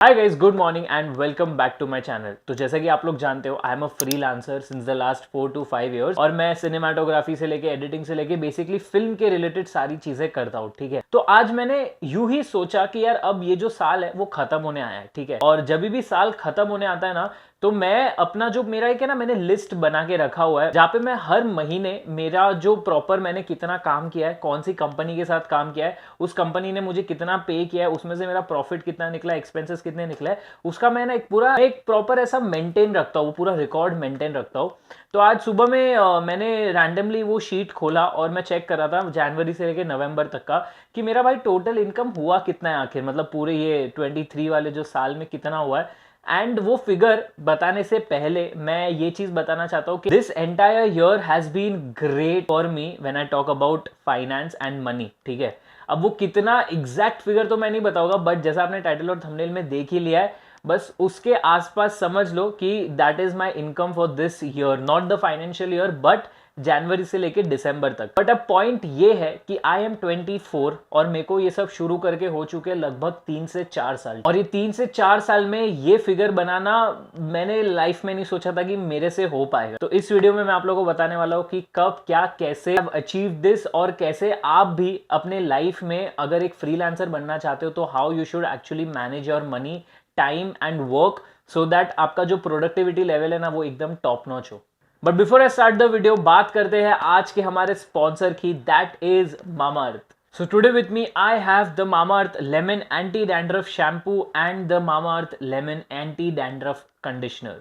Hi guys, good morning and welcome back to my channel. तो जैसा कि आप लोग जानते हो, I am a freelancer since the last 4 to 5 years और मैं सिनेमाटोग्राफी से लेके एडिटिंग से लेके बेसिकली फिल्म के रिलेटेड सारी चीजें करता हूँ। ठीक है, तो आज मैंने यूं ही सोचा कि यार अब ये जो साल है वो खत्म होने आया है। ठीक है, और जब भी साल खत्म होने आता है ना, तो मैं अपना जो मेरा एक है ना, मैंने लिस्ट बना के रखा हुआ है जहाँ पे मैं हर महीने मेरा जो प्रॉपर मैंने कितना काम किया है, कौन सी कंपनी के साथ काम किया है, उस कंपनी ने मुझे कितना पे किया है, उसमें से मेरा प्रॉफिट कितना निकला, एक्सपेंसेस कितने निकले, उसका मैं ना एक पूरा एक प्रॉपर ऐसा मेंटेन रखता हूँ, पूरा रिकॉर्ड मेंटेन रखता हूँ। तो आज सुबह में मैंने रैंडमली वो शीट खोला और मैं चेक कर रहा था जनवरी से लेकर नवंबर तक का कि मेरा भाई टोटल इनकम हुआ कितना है आखिर, मतलब पूरे ये 23 वाले जो साल में कितना हुआ है। एंड वो फिगर बताने से पहले मैं ये चीज बताना चाहता हूँ कि this entire year has been great for me when I talk about finance and money. ठीक है, अब वो कितना एग्जैक्ट फिगर तो मैं नहीं बताऊंगा, बट जैसा आपने टाइटल और थंबनेल में देख ही लिया है, बस उसके आसपास समझ लो कि that is my income for this year, not the financial year but जनवरी से लेके दिसंबर तक। बट अब पॉइंट ये है कि आई एम 24 और मेरे को ये सब शुरू करके हो चुके लगभग 3 से 4 साल, और ये 3 से 4 साल में ये फिगर बनाना मैंने लाइफ में नहीं सोचा था कि मेरे से हो पाएगा। तो इस वीडियो में मैं आप लोगों को बताने वाला हूँ कि कब क्या कैसे अचीव दिस, और कैसे आप भी अपने लाइफ में अगर एक फ्रीलांसर बनना चाहते हो तो how you should actually manage your money, time and work, so that आपका जो प्रोडक्टिविटी लेवल है ना वो एकदम टॉप नॉच हो। But before I start the video, बात करते हैं आज के हमारे स्पॉन्सर की, that is Mamaearth. So today with me I have the Mamaearth Lemon Anti-Dandruff Shampoo and the Mamaearth Lemon Anti-Dandruff Conditioner।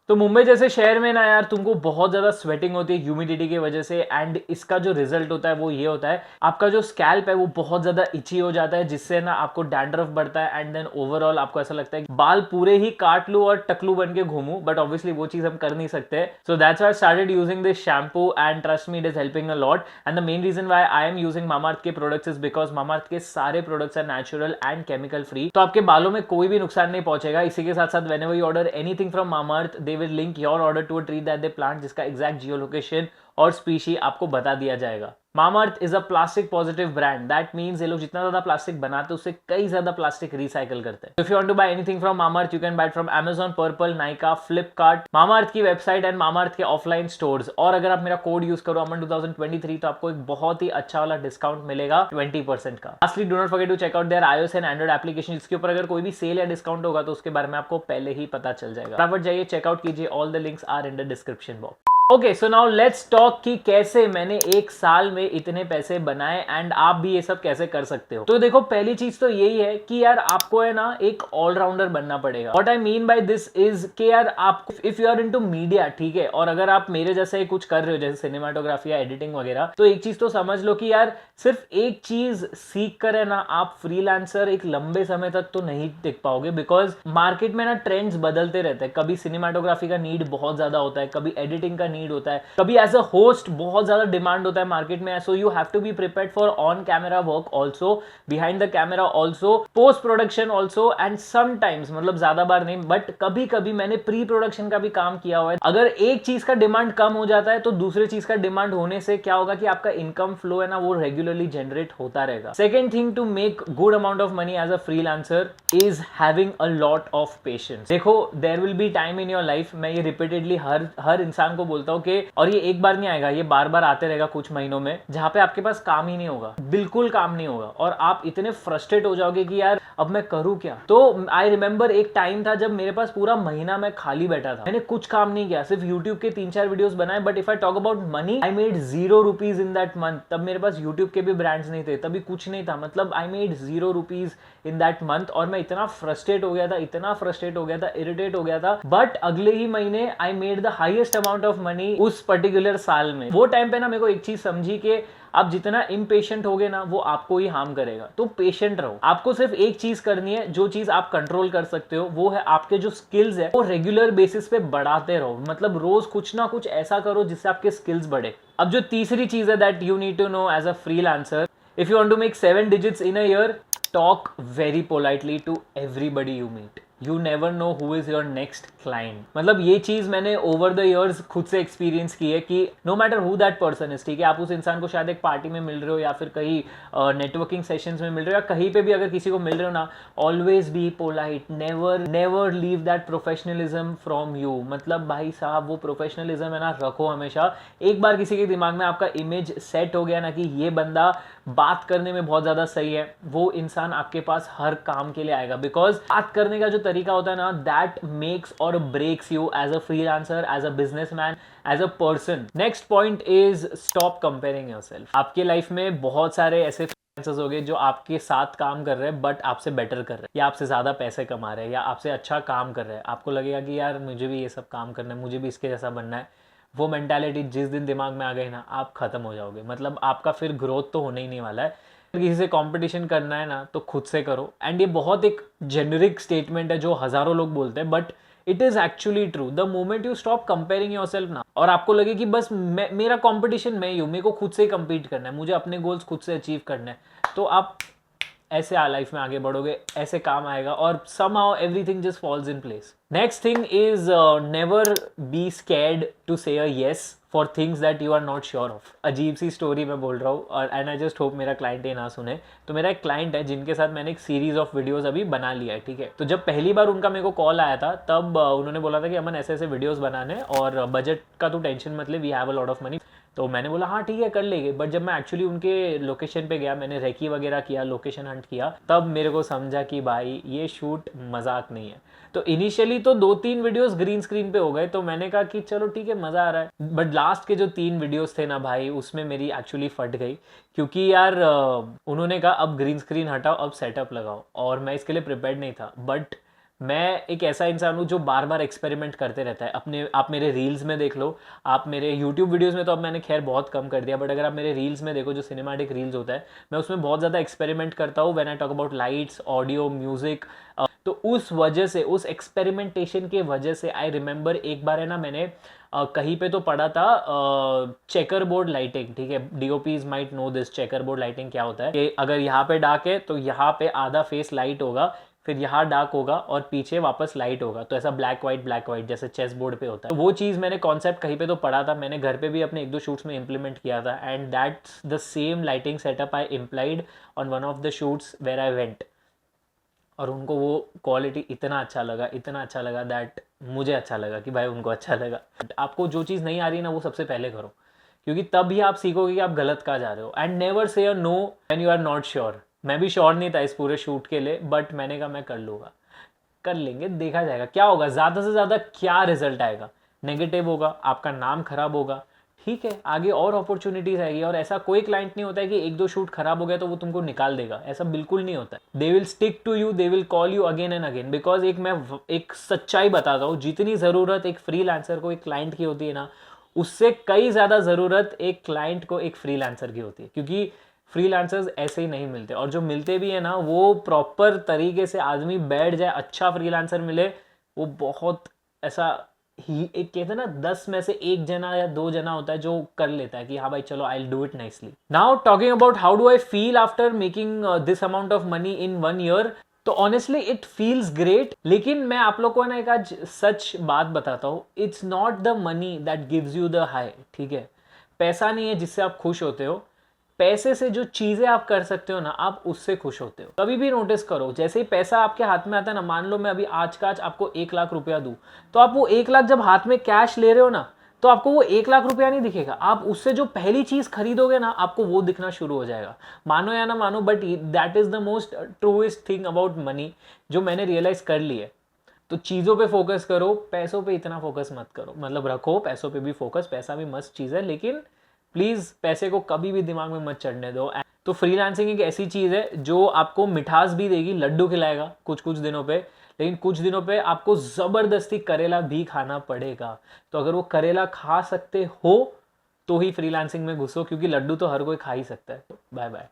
तो मुंबई जैसे शहर में ना यार तुमको बहुत ज्यादा स्वेटिंग होती है ह्यूमिडिटी की वजह से, एंड इसका जो रिजल्ट होता है वो ये होता है, आपका जो स्कैल्प है वो बहुत ज्यादा इची हो जाता है, जिससे ना आपको डैंड्रफ बढ़ता है एंड देन ओवरऑल आपको ऐसा लगता है कि बाल पूरे ही काट लूं और टकलू बन के घूमूं, बट ऑब्वियसली वो चीज हम कर नहीं सकते। So that's why I started using this shampoo and trust me, it is helping a lot. And the main reason why I am using Mamaearth के प्रोडक्ट्स इज बिकॉज मामाअर्थ के सारे products are natural and chemical free, तो आपके बालों में कोई भी नुकसान नहीं पहुंचेगा। इसी के साथ साथ whenever you order anything from Mamaearth, they will link your order to a tree that they plant, जिसका एग्जैक्ट जियो लोकेशन और स्पीशी आपको बता दिया जाएगा। Mamaearth is a plastic positive brand, that means ये लोग जितना ज्यादा प्लास्टिक बनाते हैं उससे कई ज्यादा प्लास्टिक रिसाइकल करते हैं। If you want to buy anything from Mamaearth you can buy it from Amazon, Purplle, Nykaa, Flipkart, Mamaearth की वेबसाइट एंड मामाअर्थ के ऑफलाइन स्टोर्स। और अगर आप मेरा कोड यूज करो अमन 2023 तो आपको एक बहुत ही अच्छा वाला डिस्काउंट मिलेगा 20% का। Lastly do not forget to check out their iOS and android application, जिसके ऊपर अगर कोई भी सेल या डिस्काउंट होगा तो उसके बारे में आपको पहले ही पता चल जाएगा। फटाफट जाइए, चेकआउट कीजिए, all the links are in the description box. Okay, so now let's talk कि कैसे मैंने एक साल में इतने पैसे बनाए एंड आप भी ये सब कैसे कर सकते हो। तो देखो, पहली चीज तो यही है कि यार आपको है ना एक ऑलराउंडर बनना पड़ेगा। What I mean by this is कि यार आपको, if you are into media, ठीक है, और अगर आप मेरे जैसे कुछ कर रहे हो जैसे सिनेमाटोग्राफी या एडिटिंग वगैरह, तो एक चीज तो समझ लो कि यार सिर्फ एक चीज सीख कर है ना आप फ्रीलांसर एक लंबे समय तक तो नहीं टिक पाओगे, बिकॉज मार्केट में ना ट्रेंड्स बदलते रहते हैं। कभी सिनेमाटोग्राफी का नीड बहुत ज्यादा होता है, कभी एडिटिंग का नीड होता है, कभी एज अ होस्ट बहुत ज्यादा डिमांड होता है मार्केट में। So you have to be prepared for on camera work also, behind the camera also, post production also, and sometimes, मतलब ज्यादा बार नहीं बट कभी कभी मैंने प्री प्रोडक्शन का भी काम किया हुआ है। अगर एक चीज का डिमांड कम हो जाता है तो दूसरे चीज का डिमांड होने से क्या होगा कि आपका इनकम फ्लो है ना वो रेगुलरली जनरेट होता रहेगा। Second thing to make good amount of money as a freelancer is having a lot of patience. देखो, there will be time in your life, मैं ये रिपीटेडली हर इंसान को बोलता हूँ कि, और ये एक बार नहीं आएगा, ये बार बार आते रहेगा कुछ महीनों में, जहां पे आपके पास काम ही नहीं होगा, बिल्कुल काम नहीं होगा, और आप इतने फ्रस्ट्रेट हो जाओगे कि यार अब मैं करूं क्या। तो आई रिमेंबर एक टाइम था जब मेरे पास पूरा महीना मैं खाली बैठा था, मैंने कुछ काम नहीं किया, सिर्फ यूट्यूब के 3-4 वीडियोस बनाए, but if I talk about money, I made 0 rupees in that month. तब मेरे पास यूट्यूब के भी ब्रांड्स नहीं थे, तभी कुछ नहीं था, मतलब I made 0 rupees in that month, और मैं इतना फ्रस्ट्रेट हो गया था, इतना फ्रस्ट्रेट हो गया था, इरिटेट हो गया था। बट अगले ही महीने I made the highest amount of money उस पर्टिकुलर साल में। वो टाइम पे ना मेरे को एक चीज समझी कि आप जितना इम्पेशेंट होगे ना वो आपको ही हार्म करेगा, तो पेशेंट रहो। आपको सिर्फ एक चीज करनी है, जो चीज आप कंट्रोल कर सकते हो, वो है आपके जो स्किल्स है वो रेगुलर बेसिस पे बढ़ाते रहो, मतलब रोज कुछ ना कुछ ऐसा करो जिससे आपके स्किल्स बढ़े। अब जो तीसरी चीज है that you need to know as a freelancer, if you want to make 7 digits in a year, talk very politely to everybody you meet. You never know who is your next client. मतलब ये चीज मैंने over the years खुद से experience की है कि no matter who that person is, ठीक है, आप उस इंसान को शायद एक पार्टी में मिल रहे हो या फिर कहीं नेटवर्किंग सेशंस में मिल रहे हो या कहीं पे भी अगर किसी को मिल रहे हो ना, always be polite, never never leave that professionalism from you. मतलब भाई साहब वो प्रोफेशनलिज्म है ना, रखो हमेशा। एक बार किसी के दिमाग में आपका इमेज सेट हो गया ना कि ये बंदा बात करने में बहुत ज़्यादा सही है, वो इंसान आपके पास हर काम के लिए आएगा। बिकॉज बात करने का जो तरीका होता है ना, दैट मेक्स और breaks you as a freelancer, as a businessman, as a person. Next point is stop comparing yourself. आपके लाइफ में बहुत सारे ऐसे फ्रीलांसर्स हो गए जो आपके साथ काम कर रहे हैं बट आपसे बेटर कर रहे हैं, या आपसे ज़्यादा पैसे कमा रहे हैं, या आपसे अच्छा काम कर रहे हैं। आपको लगेगा कि यार मुझे भी ये सब काम करना है, मुझे भी इसके जैसा बनना है। वो मेंटालिटी जिस दिन दिमाग में आ गई ना, आप खत्म हो जाओगे। मतलब आपका फिर ग्रोथ तो होने ही नहीं वाला है। किसी से कंपटीशन करना है ना तो खुद से करो। एंड ये बहुत एक जेनरिक स्टेटमेंट है जो हजारों लोग बोलते हैं, but it is actually true. The moment you stop comparing yourself ना, और आपको लगे कि बस मेरा कंपटीशन मैं ही हूँ, मेरे को खुद से ही compete करना है, मुझे अपने गोल्स खुद से अचीव करना है, तो आप ऐसे लाइफ में आगे बढ़ोगे, ऐसे काम आएगा और somehow everything just falls in place. Next thing is never be scared to say a yes for things that you are not sure of. अजीब सी स्टोरी मैं बोल रहा हूँ और एंड आई जस्ट होप मेरा क्लाइंट ये ना सुने। तो मेरा एक क्लाइंट है जिनके साथ मैंने एक सीरीज ऑफ वीडियोस अभी बना लिया है, ठीक है। तो जब पहली बार उनका मेरे को कॉल आया था तब उन्होंने बोला था कि अमन ऐसे ऐसे वीडियोस बनाने और बजट का तो टेंशन मत ले, we have a lot of money. तो मैंने बोला हाँ ठीक है कर लेंगे। बट जब मैं एक्चुअली उनके लोकेशन पे गया, मैंने रेकी वगैरह किया, लोकेशन हंट किया, तब मेरे को समझा कि भाई ये शूट मजाक नहीं है। तो इनिशियली तो 2-3 वीडियोस ग्रीन स्क्रीन पे हो गए, तो मैंने कहा कि चलो ठीक है मज़ा आ रहा है। बट लास्ट के जो 3 वीडियोस थे ना भाई, उसमें मेरी एक्चुअली फट गई। क्योंकि यार उन्होंने कहा अब ग्रीन स्क्रीन हटाओ, अब सेटअप लगाओ, और मैं इसके लिए प्रिपेयर्ड नहीं था। बट मैं एक ऐसा इंसान हूँ जो बार बार एक्सपेरिमेंट करते रहता है। अपने आप मेरे रील्स में देख लो, आप मेरे यूट्यूब वीडियोस में तो अब मैंने खैर बहुत कम कर दिया, बट अगर आप मेरे रील्स में देखो, जो सिनेमैटिक रील्स होता है, मैं उसमें बहुत ज़्यादा एक्सपेरिमेंट करता हूँ when I talk about lights, audio, music. तो उस वजह से, उस एक्सपेरिमेंटेशन के वजह से आई रिमेंबर एक बार है ना, मैंने कहीं पे तो पढ़ा था चेकर बोर्ड लाइटिंग, ठीक है। DOPs might know this. Checker board lighting क्या होता है कि अगर यहाँ पे डार्क है तो यहाँ पे आधा फेस लाइट होगा, फिर यहाँ डार्क होगा और पीछे वापस लाइट होगा। तो ऐसा ब्लैक वाइट जैसे चेस बोर्ड पे होता है। तो वो चीज़ मैंने कॉन्सेप्ट कहीं पे तो पढ़ा था, मैंने घर पे भी अपने 1-2 शूट्स में इंप्लीमेंट किया था। And that's the same lighting setup I implied on one of the shoots where I went. और उनको वो क्वालिटी इतना अच्छा लगा, इतना अच्छा लगा दैट मुझे अच्छा लगा कि भाई उनको अच्छा लगा। आपको जो चीज़ नहीं आ रही ना, वो सबसे पहले करो, क्योंकि तब ही आप सीखोगे कि आप गलत कहाँ जा रहे हो। And never say no when you are not sure. मैं भी श्योर नहीं था इस पूरे शूट के लिए, बट मैंने कहा मैं कर लूँगा, कर लेंगे, देखा जाएगा क्या होगा, ज़्यादा से ज़्यादा क्या रिजल्ट आएगा। नेगेटिव होगा, आपका नाम खराब होगा, ठीक है, आगे और अपॉर्चुनिटीज आएगी। और ऐसा कोई क्लाइंट नहीं होता है कि 1-2 शूट खराब हो गया तो वो तुमको निकाल देगा, ऐसा बिल्कुल नहीं होता है। They will stick to you, they will call you again and again. Because एक सच्चाई बताता हूँ, जितनी ज़रूरत एक फ्रीलांसर को एक क्लाइंट की होती है ना, उससे कई ज़्यादा ज़रूरत एक क्लाइंट को एक फ्रीलांसर की होती है। क्योंकि फ्रीलांसर्स ऐसे ही नहीं मिलते, और जो मिलते भी है ना, वो प्रॉपर तरीके से आदमी बैठ जाए, अच्छा फ्रीलांसर मिले, वो बहुत ऐसा ही, एक कहते हैं ना 10 में से 1 जना या 2 जना होता है जो कर लेता है कि हाँ भाई चलो I will do it nicely. Now talking about how do I feel after making this amount of money in 1 year. तो ऑनेस्टली इट फील्स ग्रेट। लेकिन मैं आप लोग को ना एक आज सच बात बताता हूँ, it's not the money that gives you the high, ठीक है। पैसा नहीं है जिससे आप खुश होते हो, पैसे से जो चीजें आप कर सकते हो ना, आप उससे खुश होते हो। कभी भी नोटिस करो, जैसे ही पैसा आपके हाथ में आता है ना, मान लो मैं अभी आज का आज आपको 1 लाख रुपया दूं, तो आप वो 1 लाख जब हाथ में कैश ले रहे हो ना, तो आपको वो 1 लाख रुपया नहीं दिखेगा, आप उससे जो पहली चीज खरीदोगे ना, आपको वो दिखना शुरू हो जाएगा। मानो या ना मानो, but that is the most truest thing about money जो मैंने रियलाइज कर ली है। तो चीज़ों पे फोकस करो, पैसों पे इतना फोकस मत करो। मतलब रखो पैसों पे भी फोकस, पैसा भी मस्त चीज़ है, लेकिन प्लीज़ पैसे को कभी भी दिमाग में मत चढ़ने दो। तो फ्रीलांसिंग एक ऐसी चीज़ है जो आपको मिठास भी देगी, लड्डू खिलाएगा कुछ कुछ दिनों पे, लेकिन कुछ दिनों पे आपको ज़बरदस्ती करेला भी खाना पड़ेगा। तो अगर वो करेला खा सकते हो तो ही फ्रीलांसिंग में घुसो, क्योंकि लड्डू तो हर कोई खा ही सकता है। Bye bye.